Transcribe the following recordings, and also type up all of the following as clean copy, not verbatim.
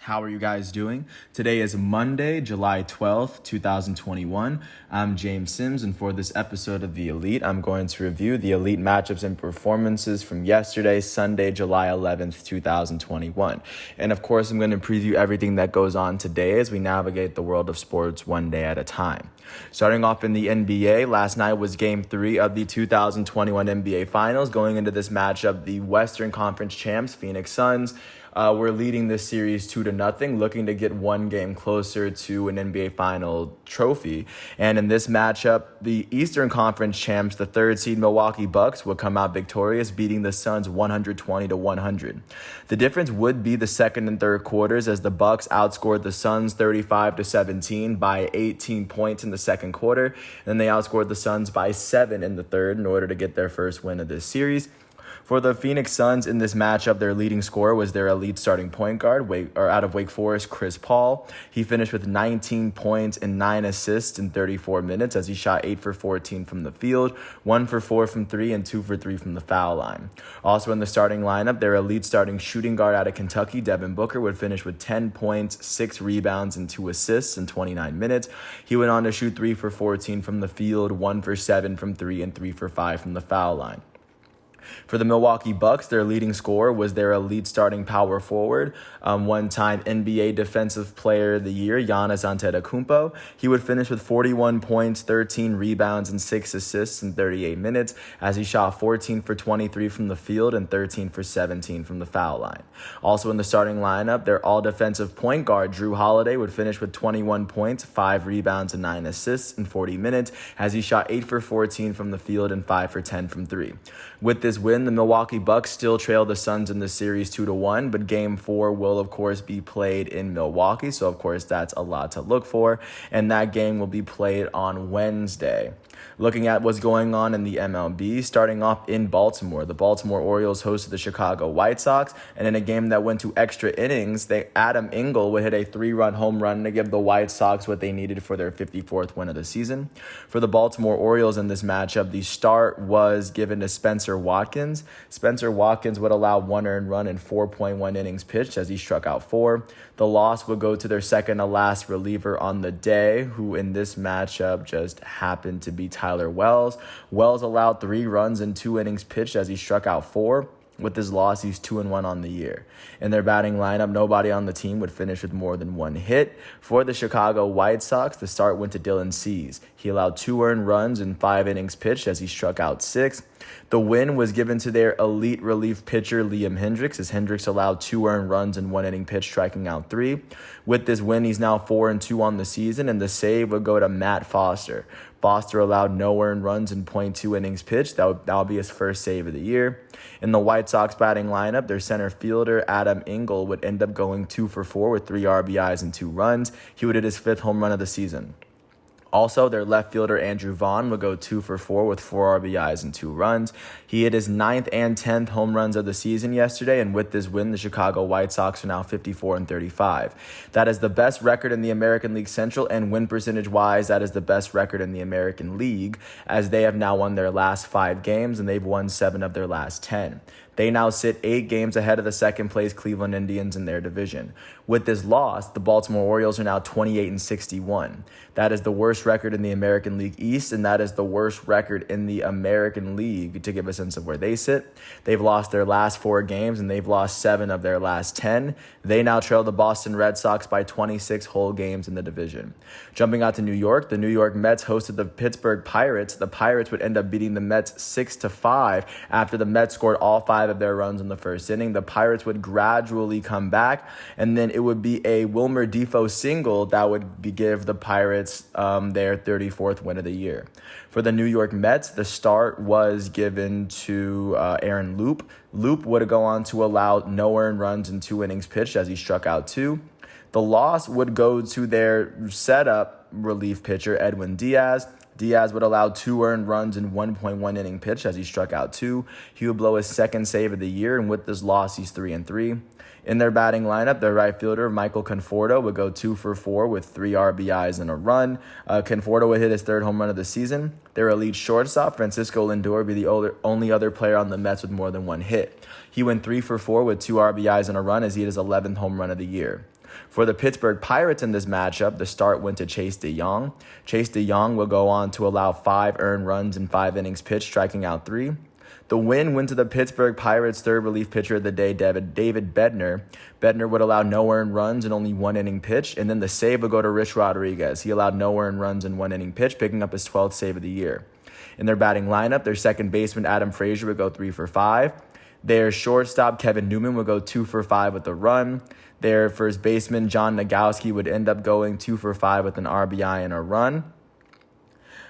How are you guys doing? Today is Monday, July 12th, 2021. I'm James Sims, and for this episode of The Elite, I'm going to review the Elite matchups and performances from yesterday, Sunday, July 11th, 2021. And of course, I'm going to preview everything that goes on today as we navigate the world of sports one day at a time. Starting off in the NBA, last night was Game 3 of the 2021 NBA Finals. Going into this matchup, the Western Conference champs, Phoenix Suns, we're leading this series 2-0, looking to get one game closer to an NBA Final trophy. And in this matchup, the Eastern Conference champs, the third seed Milwaukee Bucks, would come out victorious, beating the Suns 120-100. The difference would be the second and third quarters, as the Bucks outscored the Suns 35-17 by 18 points in the second quarter. Then they outscored the Suns by 7 in the third in order to get their first win of this series. For the Phoenix Suns in this matchup, their leading scorer was their elite starting point guard, out of Wake Forest, Chris Paul. He finished with 19 points and 9 assists in 34 minutes as he shot 8 for 14 from the field, 1 for 4 from 3, and 2 for 3 from the foul line. Also in the starting lineup, their elite starting shooting guard out of Kentucky, Devin Booker, would finish with 10 points, 6 rebounds, and 2 assists in 29 minutes. He went on to shoot 3 for 14 from the field, 1 for 7 from 3, and 3 for 5 from the foul line. For the Milwaukee Bucks, their leading scorer was their elite starting power forward, one-time NBA Defensive Player of the Year, Giannis Antetokounmpo. He would finish with 41 points, 13 rebounds, and 6 assists in 38 minutes as he shot 14 for 23 from the field and 13 for 17 from the foul line. Also in the starting lineup, their all-defensive point guard, Jrue Holiday, would finish with 21 points, 5 rebounds, and 9 assists in 40 minutes as he shot 8 for 14 from the field and 5 for 10 from 3. With this win, the Milwaukee Bucks still trail the Suns in the series 2-1, but Game 4 will, of course, be played in Milwaukee, so, of course, that's a lot to look for, and that game will be played on Wednesday. Looking at what's going on in the MLB, starting off in Baltimore, the Baltimore Orioles hosted the Chicago White Sox, and in a game that went to extra innings, Adam Engel would hit a 3-run home run to give the White Sox what they needed for their 54th win of the season. For the Baltimore Orioles in this matchup, the start was given to Spencer Watkins. Spencer Watkins would allow 1 earned run in 4.1 innings pitched as he struck out 4. The loss would go to their second-to-last reliever on the day, who in this matchup just happened to be Tyler Wells. Wells allowed 3 runs in 2 innings pitched as he struck out 4. With his loss, he's 2-1 on the year. In their batting lineup, nobody on the team would finish with more than 1 hit. For the Chicago White Sox, the start went to Dylan Cease. He allowed 2 earned runs in 5 innings pitched as he struck out 6. The win was given to their elite relief pitcher, Liam Hendriks, as Hendriks allowed 2 earned runs in 1 inning pitch, striking out 3. With this win, he's now 4-2 on the season, and the save would go to Matt Foster. Foster allowed no earned runs in .2 innings pitched. That'll be his first save of the year. In the White Sox batting lineup, their center fielder, Adam Engel, would end up going 2 for 4 with 3 RBIs and 2 runs. He would hit his 5th home run of the season. Also, their left fielder, Andrew Vaughn, would go 2 for 4 with 4 RBIs and 2 runs. He hit his 9th and 10th home runs of the season yesterday, and with this win, the Chicago White Sox are now 54-35. That is the best record in the American League Central, and win percentage-wise, that is the best record in the American League, as they have now won their last 5 games, and they've won 7 of their last 10. They now sit 8 games ahead of the second-place Cleveland Indians in their division. With this loss, the Baltimore Orioles are now 28-61. That is the worst record in the American League East, and that is the worst record in the American League to give a sense of where they sit. They've lost their last 4 games, and they've lost 7 of their last 10. They now trail the Boston Red Sox by 26 whole games in the division. Jumping out to New York, the New York Mets hosted the Pittsburgh Pirates. The Pirates would end up beating the Mets 6-5 after the Mets scored all 5 of their runs in the first inning. The Pirates would gradually come back, and then it would be a Wilmer Difo single that would give the Pirates their 34th win of the year. For the New York Mets, the start was given to Aaron Loup. Loup would go on to allow no earned runs in 2 innings pitched as he struck out 2. The loss would go to their setup relief pitcher, Edwin Diaz. Diaz would allow 2 earned runs in 1.1 inning pitch as he struck out 2. He would blow his 2nd save of the year, and with this loss, he's 3-3. In their batting lineup, their right fielder, Michael Conforto, would go 2 for 4 with 3 RBIs and a run. Conforto would hit his 3rd home run of the season. Their elite shortstop, Francisco Lindor, would be the only other player on the Mets with more than 1 hit. He went 3 for 4 with 2 RBIs and a run as he hit his 11th home run of the year. For the Pittsburgh Pirates in this matchup, the start went to Chase DeYoung. Chase DeYoung will go on to allow 5 earned runs in 5 innings pitched, striking out 3. The win went to the Pittsburgh Pirates' third relief pitcher of the day, David Bednar. Bednar would allow no earned runs and only 1 inning pitched. And then the save would go to Rich Rodriguez. He allowed no earned runs and 1 inning pitched, picking up his 12th save of the year. In their batting lineup, their second baseman, Adam Frazier, would go 3 for 5. Their shortstop, Kevin Newman, would go 2 for 5 with a run. Their first baseman, John Nogowski, would end up going 2 for 5 with an RBI and a run.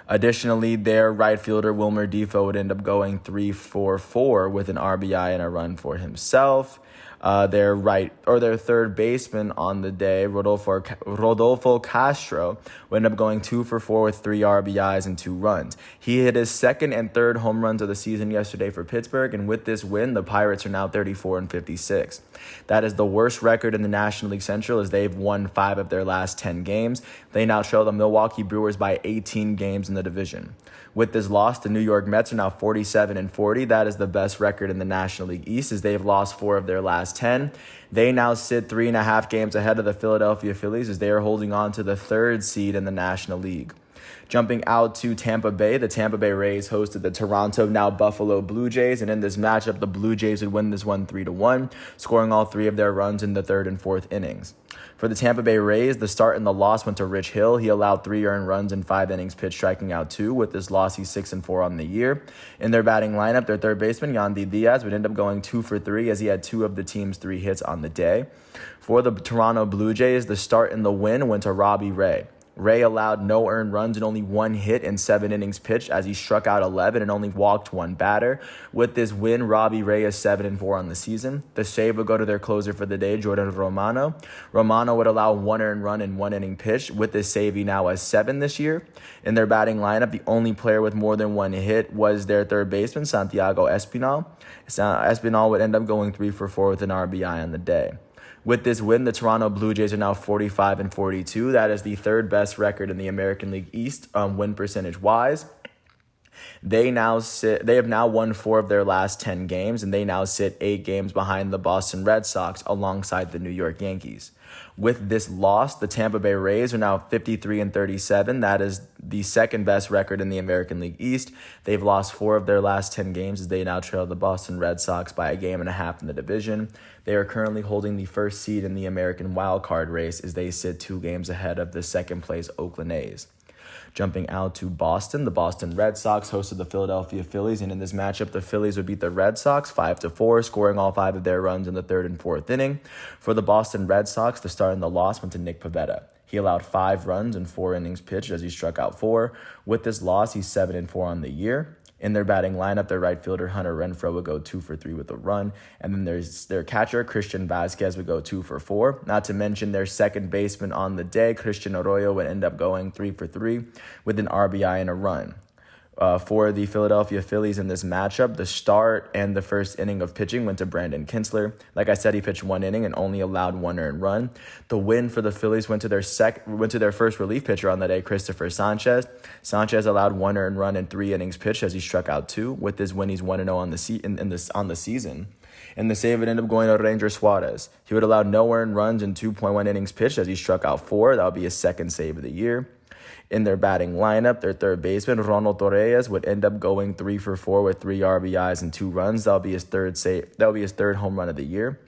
Additionally, their right fielder, Wilmer Difo, would end up going 3 for 4 with an RBI and a run for himself. Their third baseman on the day, Rodolfo Castro, would end up going 2 for 4 with 3 RBIs and 2 runs. He hit his second and third home runs of the season yesterday for Pittsburgh, and with this win, the Pirates are now 34-56. That is the worst record in the National League Central, as they've won 5 of their last 10 games. They now trail the Milwaukee Brewers by 18 games in the division. With this loss, the New York Mets are now 47-40. That is the best record in the National League East, as they've lost 4 of their last 10. They now sit 3.5 games ahead of the Philadelphia Phillies, as they are holding on to the 3rd seed in the National League. Jumping out to Tampa Bay, the Tampa Bay Rays hosted the Toronto, now Buffalo Blue Jays, and in this matchup, the Blue Jays would win this one 3-1, scoring all 3 of their runs in the 3rd and 4th innings. For the Tampa Bay Rays, the start and the loss went to Rich Hill. He allowed 3 earned runs in 5 innings pitched, striking out 2. With this loss, he's 6-4 on the year. In their batting lineup, their third baseman, Yandy Diaz, would end up going 2 for 3, as he had 2 of the team's 3 hits on the day. For the Toronto Blue Jays, the start and the win went to Robbie Ray. Ray allowed no earned runs and only 1 hit in 7 innings pitched, as he struck out 11 and only walked 1 batter. With this win, Robbie Ray is 7-4 on the season. The save would go to their closer for the day, Jordan Romano. Romano would allow 1 earned run in 1 inning pitched. With this save, he now has 7 this year. In their batting lineup, the only player with more than 1 hit was their third baseman, Santiago Espinal. Espinal would end up going 3 for 4 with an RBI on the day. With this win, the Toronto Blue Jays are now 45-42. That is the 3rd best record in the American League East, win percentage wise. They have now won 4 of their last 10 games, and they now sit 8 games behind the Boston Red Sox alongside the New York Yankees. With this loss, the Tampa Bay Rays are now 53-37. That is the 2nd best record in the American League East. They've lost 4 of their last 10 games, as they now trail the Boston Red Sox by 1.5 games in the division. They are currently holding the 1st seed in the American Wild Card race, as they sit 2 games ahead of the 2nd place Oakland A's. Jumping out to Boston, the Boston Red Sox hosted the Philadelphia Phillies, and in this matchup, the Phillies would beat the Red Sox 5-4, scoring all 5 of their runs in the 3rd and 4th inning. For the Boston Red Sox, the start and the loss went to Nick Pivetta. He allowed 5 runs in 4 innings pitched, as he struck out 4. With this loss, he's 7-4 on the year. In their batting lineup, their right fielder, Hunter Renfroe, would go 2 for 3 with a run. And then there's their catcher, Christian Vasquez, would go 2 for 4. Not to mention their second baseman on the day, Christian Arroyo, would end up going 3 for 3 with an RBI and a run. For the Philadelphia Phillies in this matchup, the start and the first inning of pitching went to Brandon Kintzler. Like I said, he pitched 1 inning and only allowed 1 earned run. The win for the Phillies went to their first relief pitcher on the day, Christopher Sanchez. Sanchez allowed 1 earned run in 3 innings pitched, as he struck out 2. With this win, he's 1-0 on the season. And the save would end up going to Ranger Suarez. He would allow no earned runs in 2.1 innings pitched, as he struck out 4. That would be his 2nd save of the year. In their batting lineup, their third baseman, Ronald Torreyes, would end up going 3 for 4 with 3 RBIs and 2 runs. That'll be his third home run of the year.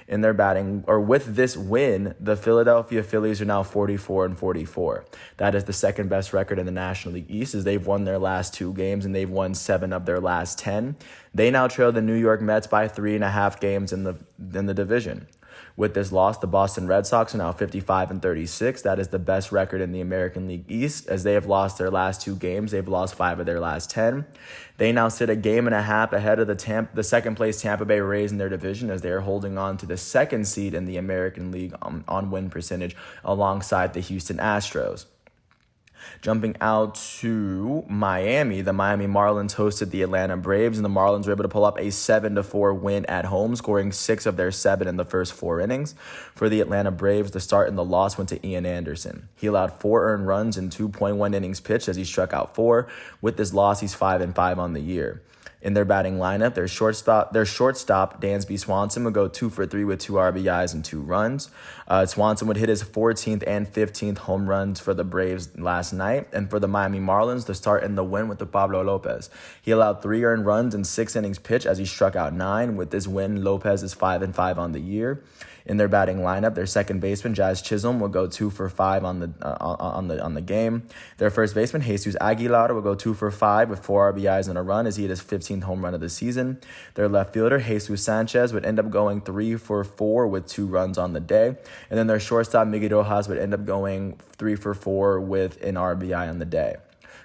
With this win, the Philadelphia Phillies are now 44-44. That is the 2nd best record in the National League East, as they've won their last 2 games and they've won 7 of their last 10. They now trail the New York Mets by 3.5 games in the division. With this loss, the Boston Red Sox are now 55-36. That is the best record in the American League East, as they have lost their last 2 games. They've lost 5 of their last 10. They now sit 1.5 games ahead of the 2nd place Tampa Bay Rays in their division, as they are holding on to the 2nd seed in the American League on win percentage alongside the Houston Astros. Jumping out to Miami, the Miami Marlins hosted the Atlanta Braves, and the Marlins were able to pull up a 7-4 win at home, scoring 6 of their 7 in the first 4 innings. For the Atlanta Braves, the start and the loss went to Ian Anderson. He allowed 4 earned runs in 2.1 innings pitched, as he struck out 4. With this loss, he's 5-5 on the year. In their batting lineup, their shortstop Dansby Swanson would go 2 for 3 with 2 RBIs and 2 runs. Swanson would hit his 14th and 15th home runs for the Braves last night. And for the Miami Marlins, the start and the win with the Pablo Lopez. He allowed 3 earned runs in 6 innings pitched as he struck out 9. With this win, Lopez is 5-5 on the year. In their batting lineup, their second baseman Jazz Chisholm will go 2 for 5 on the game. Their first baseman Jesus Aguilar will go 2 for 5 with 4 RBIs and a run as he hit his 15th home run of the season. Their left fielder Jesus Sanchez would end up going 3 for 4 with 2 runs on the day, and then their shortstop Miggy Rojas would end up going 3 for 4 with an RBI on the day.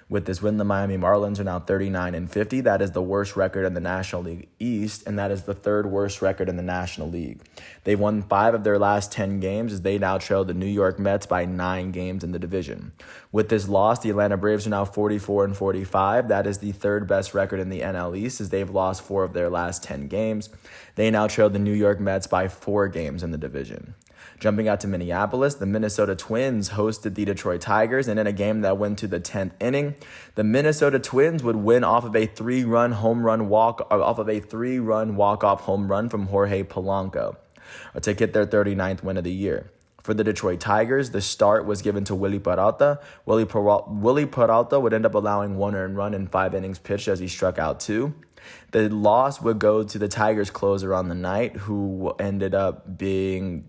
With this win, the Miami Marlins are now 39-50. That is the worst record in the National League East, and that is the third worst record in the National League. They've won 5 of their last 10 games as they now trail the New York Mets by 9 games in the division. With this loss, the Atlanta Braves are now 44-45. That is the third best record in the NL East as they've lost 4 of their last 10 games. They now trail the New York Mets by 4 games in the division. Jumping out to Minneapolis, the Minnesota Twins hosted the Detroit Tigers, and in a game that went to the 10th inning, the Minnesota Twins would win off of a 3-run walk-off home run from Jorge Polanco to get their 39th win of the year. For the Detroit Tigers, the start was given to Willie Peralta. Willie Peralta would end up allowing 1 earned run in 5 innings pitched as he struck out 2. The loss would go to the Tigers closer on the night, who ended up being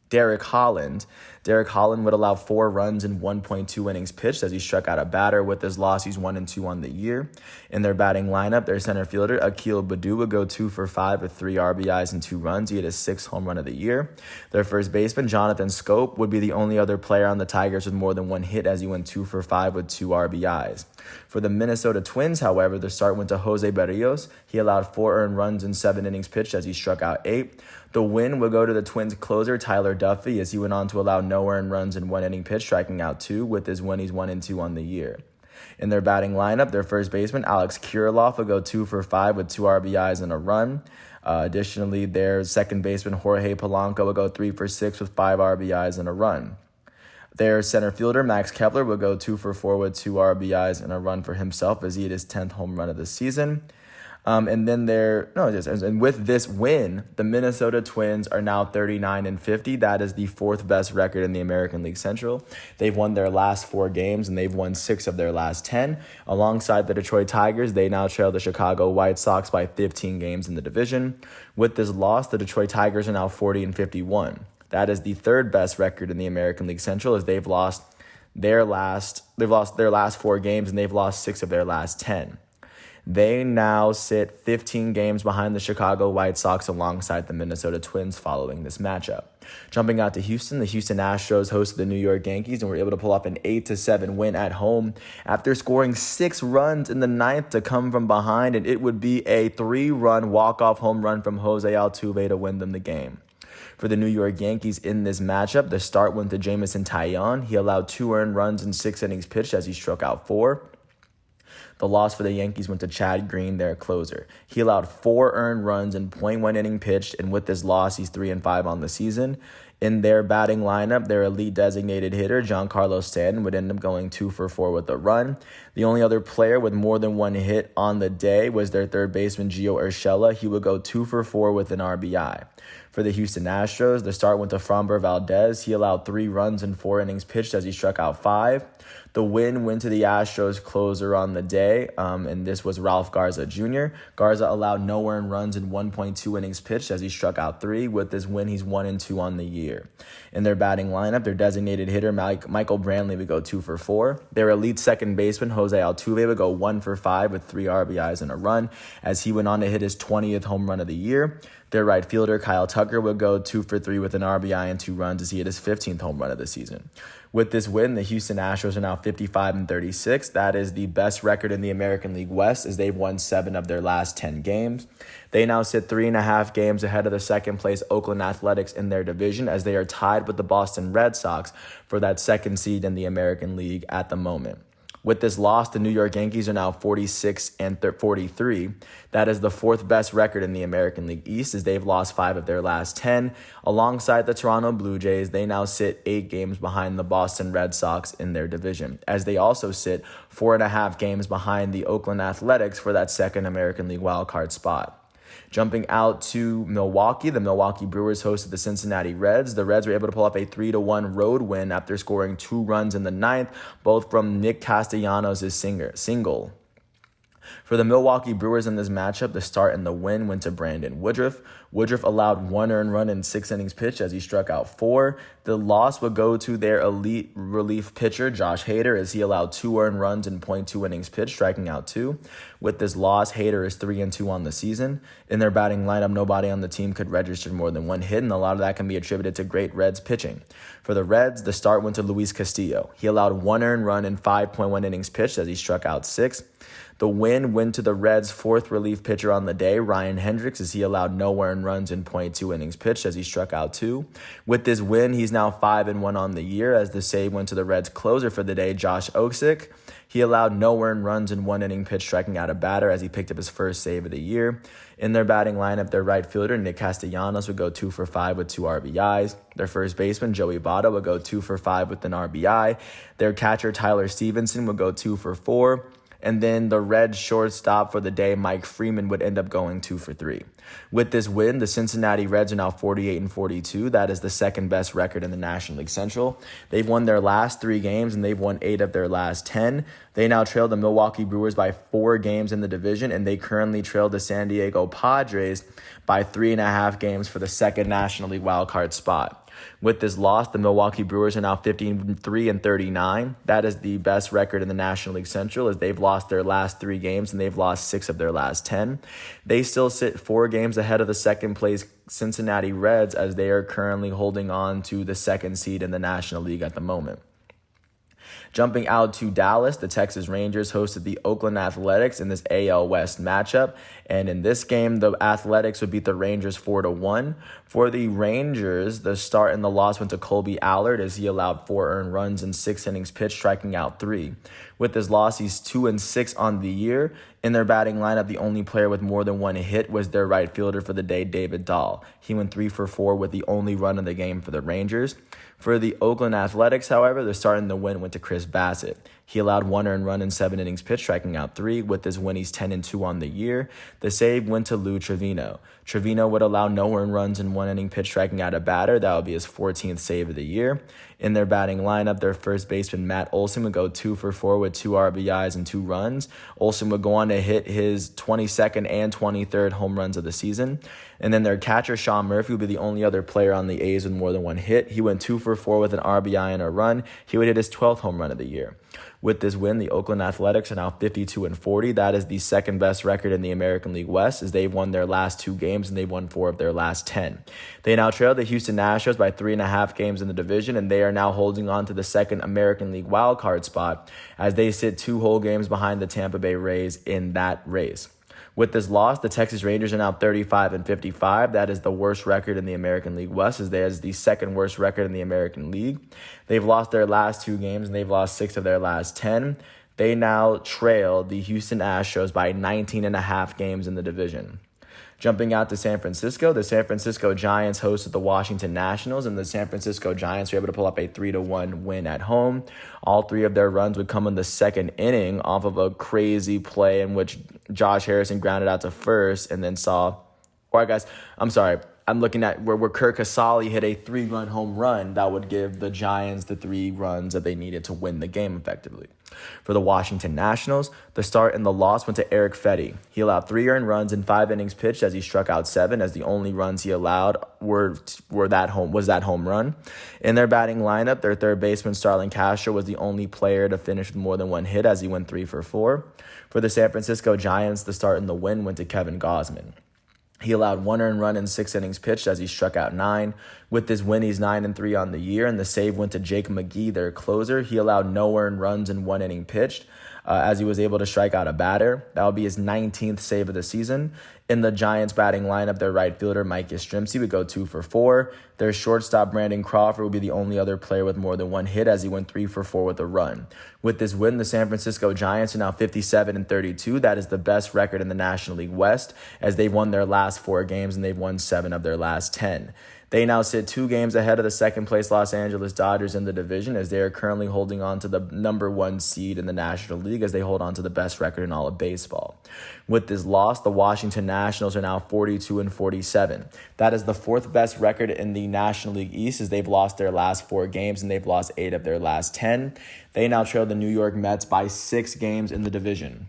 Derek Holland. Derek Holland would allow 4 runs in 1.2 innings pitched as he struck out a batter. With this loss, he's 1-2 on the year. In their batting lineup, their center fielder, Akil Baddoo, would go 2 for 5 with 3 RBIs and 2 runs. He hit his 6th home run of the year. Their first baseman, Jonathan Scope, would be the only other player on the Tigers with more than 1 hit as he went 2 for 5 with 2 RBIs. For the Minnesota Twins, however, the start went to Jose Berrios. He allowed 4 earned runs in 7 innings pitched as he struck out 8. The win would go to the Twins closer, Tyler Duffy, as he went on to allow no earned runs in 1 inning pitch, striking out 2. With his win, he's 1-2 on the year. In their batting lineup, their first baseman, Alex Kirilloff, would go 2 for 5 with 2 RBIs and a run. Additionally, their second baseman, Jorge Polanco, would go 3 for 6 with 5 RBIs and a run. Their center fielder, Max Kepler, would go 2 for 4 with 2 RBIs and a run for himself as he hit his 10th home run of the season. And with this win, the Minnesota Twins are now 39-50. That is the 4th best record in the American League Central. They've won their last 4 games, and they've won 6 of their last 10. Alongside the Detroit Tigers, they now trail the Chicago White Sox by 15 games in the division. With this loss, the Detroit Tigers are now 40-51. That is the 3rd best record in the American League Central as they've lost their last 4 games, and they've lost 6 of their last 10. They now sit 15 games behind the Chicago White Sox alongside the Minnesota Twins following this matchup. Jumping out to Houston, the Houston Astros hosted the New York Yankees and were able to pull off an 8-7 win at home after scoring 6 runs in the 9th to come from behind, and it would be a 3-run walk-off home run from Jose Altuve to win them the game. For the New York Yankees in this matchup, the start went to Jameson Taillon. He allowed 2 earned runs in 6 innings pitched as he struck out 4. The loss for the Yankees went to Chad Green, their closer. He allowed 4 earned runs in .1 inning pitched, and with this loss, he's 3-5 on the season. In their batting lineup, their elite designated hitter, Giancarlo Stanton, would end up going 2 for 4 with a run. The only other player with more than 1 hit on the day was their third baseman, Gio Urshela. He would go 2 for 4 with an RBI. For the Houston Astros, the start went to Framber Valdez. He allowed 3 runs in 4 innings pitched as he struck out 5. The win went to the Astros closer on the day, and this was Ralph Garza Jr. Garza allowed no earned runs in 1.2 innings pitched as he struck out 3. With this win, he's 1-2 on the year. In their batting lineup, their designated hitter, Michael Brantley, would go 2 for 4. Their elite second baseman, Jose Altuve, would go 1 for 5 with 3 RBIs and a run as he went on to hit his 20th home run of the year. Their right fielder, Kyle Tucker, would go 2 for 3 with an RBI and 2 runs as he hit his 15th home run of the season. With this win, the Houston Astros are now 55-36. That is the best record in the American League West as they've won 7 of their last 10 games. They now sit 3.5 games ahead of the second-place Oakland Athletics in their division as they are tied with the Boston Red Sox for that second seed in the American League at the moment. With this loss, the New York Yankees are now 46-43. That is the fourth best record in the American League East, as they've lost 5 of their last 10. Alongside the Toronto Blue Jays, they now sit 8 games behind the Boston Red Sox in their division, as they also sit 4.5 games behind the Oakland Athletics for that second American League wildcard spot. Jumping out to Milwaukee, the Milwaukee Brewers hosted the Cincinnati Reds. The Reds were able to pull up a 3-1 road win after scoring 2 runs in the ninth, both from Nick Castellanos' single. For the Milwaukee Brewers in this matchup, the start and the win went to Brandon Woodruff. Woodruff allowed 1 earned run in 6 innings pitched as he struck out 4. The loss would go to their elite relief pitcher, Josh Hader, as he allowed 2 earned runs in .2 innings pitched, striking out 2. With this loss, Hader is 3-2 on the season. In their batting lineup, nobody on the team could register more than 1 hit, and a lot of that can be attributed to great Reds pitching. For the Reds, the start went to Luis Castillo. He allowed 1 earned run in 5.1 innings pitched as he struck out 6. The win went to the Reds' 4th relief pitcher on the day, Ryan Hendricks, as he allowed no earned runs in .2 innings pitched as he struck out 2. With this win, he's now 5-1 on the year, as the save went to the Reds' closer for the day, Josh Osik. He allowed no earned runs in 1 inning pitch, striking out a batter as he picked up his first save of the year. In their batting lineup, their right fielder, Nick Castellanos, would go 2 for 5 with 2 RBIs. Their first baseman, Joey Votto, would go 2 for 5 with an RBI. Their catcher, Tyler Stevenson, would go 2 for 4. And then the Reds shortstop for the day, Mike Freeman, would end up going 2 for 3. With this win, the Cincinnati Reds are now 48-42. That is the second best record in the National League Central. They've won their last 3 games, and they've won 8 of their last 10. They now trail the Milwaukee Brewers by 4 games in the division, and they currently trail the San Diego Padres by 3.5 games for the second National League wildcard spot. With this loss, the Milwaukee Brewers are now 53-39. That is the best record in the National League Central, as they've lost their last 3 games and they've lost 6 of their last 10. They still sit 4 games ahead of the second place Cincinnati Reds, as they are currently holding on to the 2nd seed in the National League at the moment. Jumping out to Dallas, the Texas Rangers hosted the Oakland Athletics in this AL West matchup. And in this game, the Athletics would beat the Rangers 4-1. For the Rangers, the start and the loss went to Colby Allard, as he allowed 4 earned runs in 6 innings pitched, striking out 3. With his loss, he's 2-6 on the year. In their batting lineup, the only player with more than 1 hit was their right fielder for the day, David Dahl. He went 3 for 4 with the only run of the game for the Rangers. For the Oakland Athletics, however, the start and the win went to Chris Bassett. He allowed 1 earned run in 7 innings pitched, striking out 3. With this win, he's 10-2 on the year. The save went to Lou Trevino. Trevino would allow no earned runs in 1 inning pitch, striking out a batter. That would be his 14th save of the year. In their batting lineup, their first baseman, Matt Olson, would go 2 for 4 with 2 RBIs and 2 runs. Olson would go on to hit his 22nd and 23rd home runs of the season. And then their catcher, Sean Murphy, would be the only other player on the A's with more than 1 hit. He went 2 for 4 with an RBI and a run. He would hit his 12th home run of the year. With this win, the Oakland Athletics are now 52-40. That is the second best record in the American League West, as they've won their last 2 games and they've won 4 of their last 10. They now trail the Houston Astros by 3.5 games in the division, and they are now holding on to the second American League wildcard spot, as they sit 2 whole games behind the Tampa Bay Rays in that race. With this loss, the Texas Rangers are now 35-55. That is the worst record in the American League West, as that is the second worst record in the American League. They've lost their last 2 games, and they've lost 6 of their last 10. They now trail the Houston Astros by 19.5 games in the division. Jumping out to San Francisco, the San Francisco Giants hosted the Washington Nationals, and the San Francisco Giants were able to pull up a 3-1 win at home. All 3 of their runs would come in the second inning off of a crazy play in which Josh Harrison grounded out to first and then I'm looking at where Kirk Casale hit a 3-run home run that would give the Giants the 3 runs that they needed to win the game effectively. For the Washington Nationals, the start and the loss went to Eric Fetty. He allowed 3 earned runs in 5 innings pitched as he struck out 7, as the only runs he allowed was that home run. In their batting lineup, their third baseman, Starlin Castro, was the only player to finish with more than 1 hit, as he went 3 for 4. For the San Francisco Giants, the start and the win went to Kevin Gausman. He allowed 1 earned run in 6 innings pitched as he struck out 9. With this win, he's 9-3 on the year, and the save went to Jake McGee, their closer. He allowed no earned runs in 1 inning pitched. as he was able to strike out a batter. That will be his 19th save of the season. In the Giants batting lineup, their right fielder, Mike Yastrzemski, would go 2 for 4. Their shortstop, Brandon Crawford, will be the only other player with more than one hit as he went 3 for 4 with a run. With this win, the San Francisco Giants are now 57-32. That is the best record in the National League West as they've won their last 4 games and they've won 7 of their last 10. They now sit 2 games ahead of the second-place Los Angeles Dodgers in the division as they are currently holding on to the number 1 seed in the National League as they hold on to the best record in all of baseball. With this loss, the Washington Nationals are now 42-47. That is the 4th best record in the National League East as they've lost their last 4 games and they've lost 8 of their last 10. They now trail the New York Mets by 6 games in the division.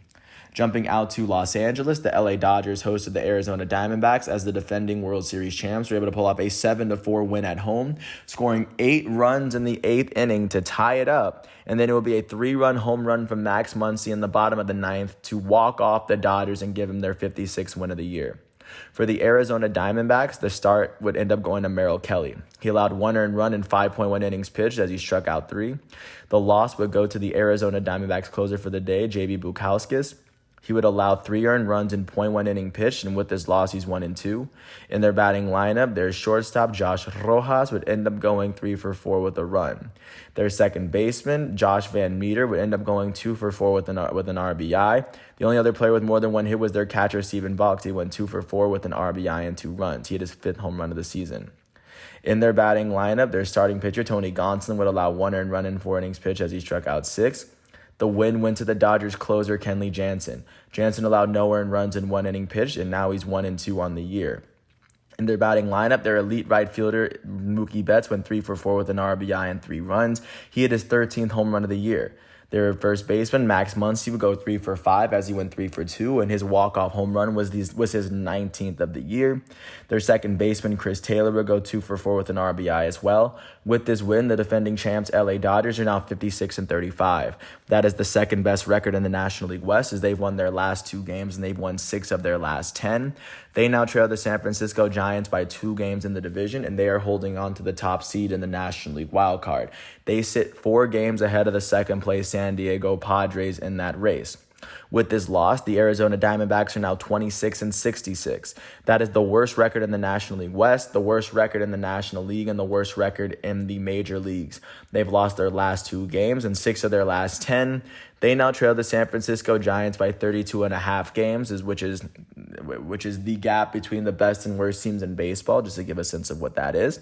Jumping out to Los Angeles, the LA Dodgers hosted the Arizona Diamondbacks as the defending World Series champs were able to pull off a 7-4 win at home, scoring 8 runs in the 8th inning to tie it up. And then it will be a 3-run home run from Max Muncy in the bottom of the 9th to walk off the Dodgers and give them their 56th win of the year. For the Arizona Diamondbacks, the start would end up going to Merrill Kelly. He allowed 1 earned run in 5.1 innings pitched as he struck out 3. The loss would go to the Arizona Diamondbacks closer for the day, J.B. Bukauskas. He would allow 3 earned runs in 0.1 inning pitched, and with this loss, he's 1-2. In their batting lineup, their shortstop, Josh Rojas, would end up going 3 for 4 with a run. Their second baseman, Josh Van Meter, would end up going 2 for 4 with an RBI. The only other player with more than 1 hit was their catcher, Steven Bucks. He went 2 for 4 with an RBI and 2 runs. He hit his 5th home run of the season. In their batting lineup, their starting pitcher, Tony Gonsolin, would allow 1 earned run in 4 innings pitched as he struck out 6. The win went to the Dodgers closer, Kenley Jansen. Jansen allowed no earned runs in 1 inning pitched, and now he's 1-2 on the year. In their batting lineup, their elite right fielder, Mookie Betts, went 3 for 4 with an RBI and 3 runs. He hit his 13th home run of the year. Their first baseman, Max Muncy, would go 3 for 5 as he went 3 for 2, and his walk-off home run was his 19th of the year. Their second baseman, Chris Taylor, would go 2 for 4 with an RBI as well. With this win, the defending champs LA Dodgers are now 56-35. That is the second best record in the National League West as they've won their last 2 games and they've won 6 of their last 10. They now trail the San Francisco Giants by 2 games in the division, and they are holding on to the top seed in the National League wildcard. They sit 4 games ahead of the second-place San Diego Padres in that race. With this loss, the Arizona Diamondbacks are now 26-66. That is the worst record in the National League West, the worst record in the National League, and the worst record in the major leagues. They've lost their last 2 games and 6 of their last 10. They now trail the San Francisco Giants by 32.5 games, which is the gap between the best and worst teams in baseball, just to give a sense of what that is.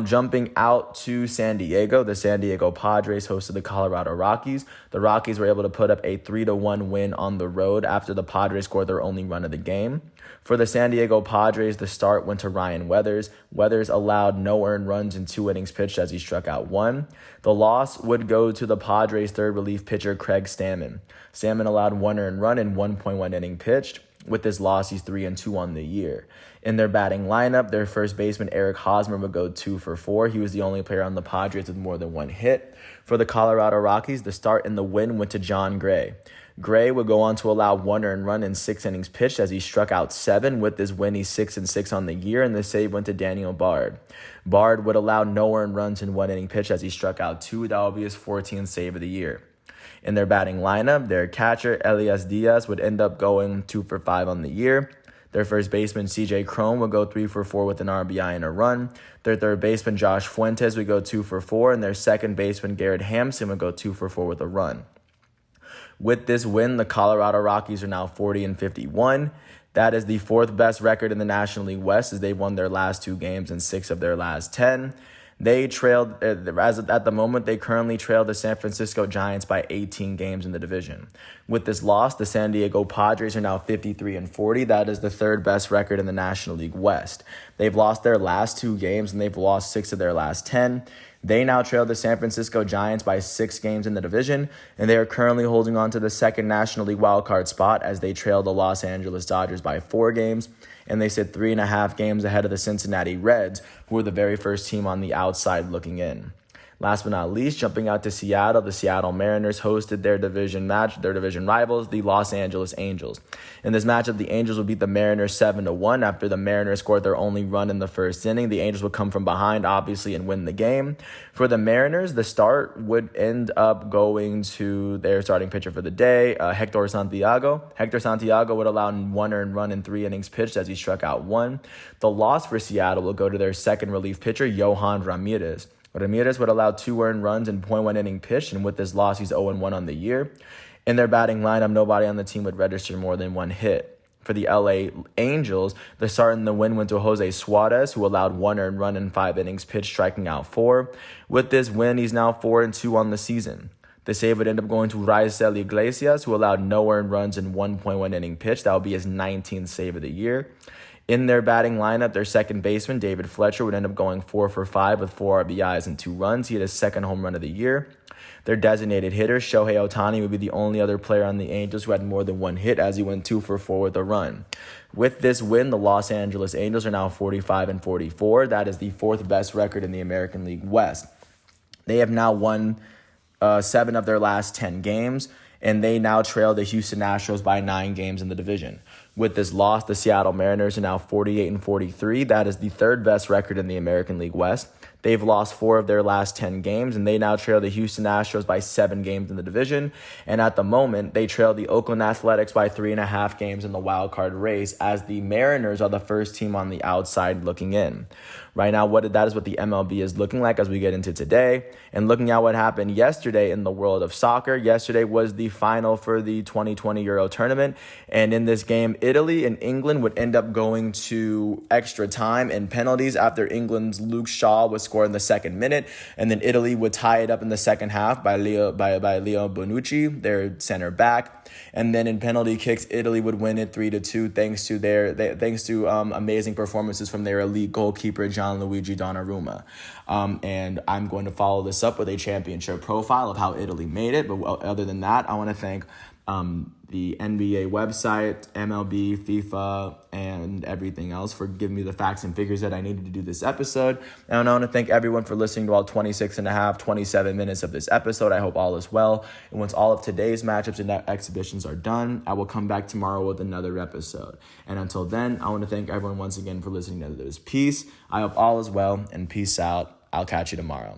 Jumping out to San Diego, the San Diego Padres hosted the Colorado Rockies. The Rockies were able to put up a 3-1 win on the road after the Padres scored their only run of the game. For the San Diego Padres, the start went to Ryan Weathers. Weathers allowed no earned runs in 2 innings pitched as he struck out 1. The loss would go to the Padres' third relief pitcher, Craig Stammen. Stammen allowed 1 earned run in 1.1 inning pitched. With this loss, he's 3-2 on the year. In their batting lineup, their first baseman, Eric Hosmer, would go 2 for 4. He was the only player on the Padres with more than 1 hit. For the Colorado Rockies, the start and the win went to John Gray. Gray would go on to allow 1 earned run in 6 innings pitched as he struck out 7. With this win, he's 6-6 on the year, and the save went to Daniel Bard. Bard would allow no earned runs in 1 inning pitched as he struck out 2. That will be his 14th save of the year. In their batting lineup, their catcher, Elias Diaz, would end up going 2 for 5 on the year. Their first baseman, CJ Cron, would go 3 for 4 with an RBI and a run. Their third baseman, Josh Fuentes, would go 2 for 4, and their second baseman, Garrett Hampson, would go 2 for 4 with a run. With this win, the Colorado Rockies are now 40-51. That is the 4th best record in the National League West as they've won their last 2 games and 6 of their last 10. They trailed, at the moment, they currently trail the San Francisco Giants by 18 games in the division. With this loss, the San Diego Padres are now 53-40. That is the 3rd best record in the National League West. They've lost their last 2 games, and they've lost 6 of their last 10. They now trail the San Francisco Giants by 6 games in the division, and they are currently holding on to the 2nd National League wildcard spot as they trail the Los Angeles Dodgers by 4 games, and they sit 3.5 games ahead of the Cincinnati Reds, who were the very first team on the outside looking in. Last but not least, jumping out to Seattle, the Seattle Mariners hosted their division rivals, the Los Angeles Angels. In this matchup, the Angels would beat the Mariners 7-1. After the Mariners scored their only run in the first inning, the Angels would come from behind, obviously, and win the game. For the Mariners, the start would end up going to their starting pitcher for the day, Hector Santiago. Hector Santiago would allow 1 earned run in 3 innings pitched as he struck out 1. The loss for Seattle will go to their second relief pitcher, Yohan Ramirez. Ramirez would allow 2 earned runs in 0.1 inning pitched, and with this loss, he's 0-1 on the year. In their batting lineup, nobody on the team would register more than 1 hit. For the LA Angels, the start in the win went to Jose Suarez, who allowed 1 earned run in 5 innings pitched, striking out 4. With this win, he's now 4-2 on the season. The save would end up going to Raisel Iglesias, who allowed no earned runs in 1.1 inning pitched. That would be his 19th save of the year. In their batting lineup, their second baseman, David Fletcher, would end up going 4 for 5 with 4 RBIs and 2 runs. He had his second home run of the year. Their designated hitter, Shohei Ohtani, would be the only other player on the Angels who had more than 1 hit, as he went 2 for 4 with a run. With this win, the Los Angeles Angels are now 45-44. That is the 4th best record in the American League West. They have now won 7 of their last 10 games, and they now trail the Houston Astros by 9 games in the division. With this loss, the Seattle Mariners are now 48-43. That is the 3rd best record in the American League West. They've lost 4 of their last 10 games, and they now trail the Houston Astros by 7 games in the division. And at the moment, they trail the Oakland Athletics by 3.5 games in the wild card race, as the Mariners are the first team on the outside looking in. Right now, that is what the MLB is looking like as we get into today. And looking at what happened yesterday in the world of soccer, yesterday was the final for the 2020 Euro tournament. And in this game, Italy and England would end up going to extra time and penalties after England's Luke Shaw was scored in the 2nd minute. And then Italy would tie it up in the second half by Leo Bonucci, their center back. And then in penalty kicks, Italy would win it 3-2 thanks to amazing performances from their elite goalkeeper, Gianluigi Donnarumma. And I'm going to follow this up with a championship profile of how Italy made it. But other than that, I want to thank the NBA website, MLB, FIFA, and everything else for giving me the facts and figures that I needed to do this episode. And I want to thank everyone for listening to all 27 minutes of this episode. I hope all is well. And once all of today's matchups and exhibitions are done, I will come back tomorrow with another episode. And until then, I want to thank everyone once again for listening to this. Peace. I hope all is well, and peace out. I'll catch you tomorrow.